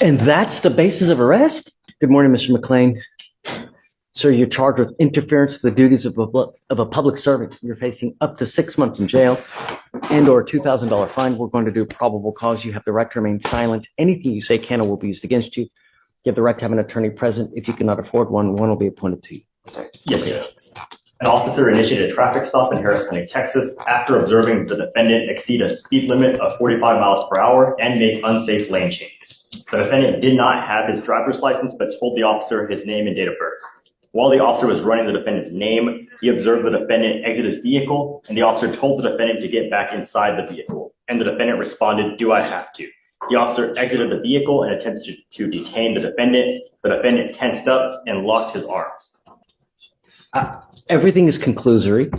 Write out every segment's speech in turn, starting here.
And that's the basis of arrest? Good morning, Mr. McLean. Sir, you're charged with interference with the duties of a public servant. You're facing up to 6 months in jail and/or a $2,000 fine. We're going to do probable cause. You have the right to remain silent. Anything you say can or will be used against you. You have the right to have an attorney present. If you cannot afford one, one will be appointed to you. Yes, sir. An officer initiated a traffic stop in Harris County, Texas, after observing the defendant exceed a speed limit of 45 miles per hour and make unsafe lane changes. The defendant did not have his driver's license, but told the officer his name and date of birth. While the officer was running the defendant's name, he observed the defendant exit his vehicle, and the officer told the defendant to get back inside the vehicle. And the defendant responded, "Do I have to?" The officer exited the vehicle and attempted to detain the defendant. The defendant tensed up and locked his arms. Everything is conclusory.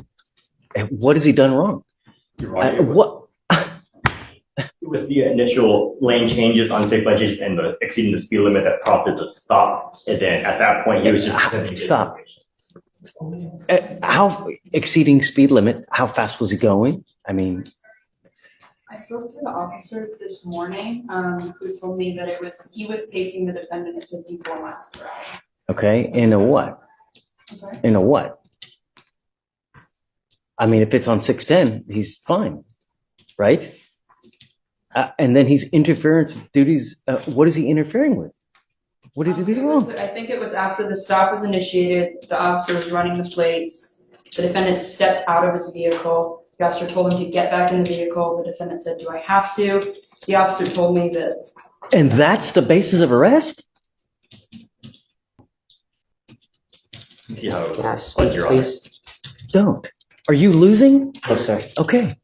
What has he done wrong? What? It was the initial lane changes, unsafe lane changes, and the exceeding the speed limit that prompted the stop. And then at that point, he was just Stop. How exceeding speed limit? How fast was he going? I mean, I spoke to the officer this morning, who told me that he was pacing the defendant at 54 miles per hour. okay. In a what? I'm sorry? In a what? I mean, if it's on 610, he's fine, right? And then he's interference duties. What is he interfering with? What did he do wrong? I think it was after the stop was initiated, the officer was running the plates, the defendant stepped out of his vehicle. The officer told him to get back in the vehicle. The defendant said, "Do I have to?" The officer told me that. And that's the basis of arrest? see how it Can I was. speak, Your please? Don't. Are you losing? No, sir. Okay.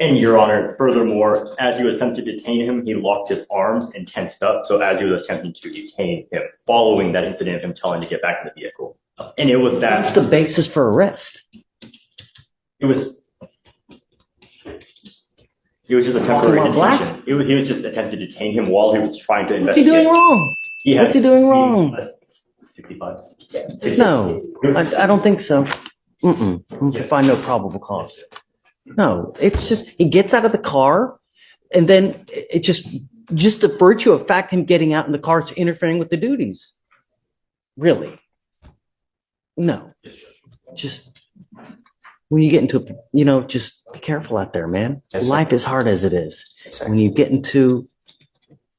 And Your Honor, furthermore, as he was attempting to detain him, he locked his arms and tensed up. So as he was attempting to detain him, following that incident of him telling him to get back in the vehicle. And it was that. That's the basis for arrest. It was just a temporary Walking while black? detention. He was just attempting to detain him while he was trying to What's he investigate. doing wrong? What's he doing wrong? 65. No, I don't think so. You can find no probable cause. No, it's just, he gets out of the car and then it just the virtue of fact him getting out in the car is interfering with the duties. Really? No. Just when you get into, just be careful out there, man. Yes, sir. Life is hard as it is. Yes, sir. When you get into,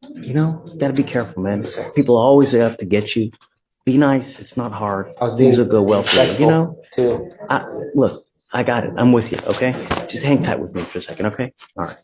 gotta be careful, man. Yes, sir. People always have to get you. Be nice. It's not hard. I was Things being will go well for you, Too. Look, I got it. I'm with you, okay? Just hang tight with me for a second, okay? All right.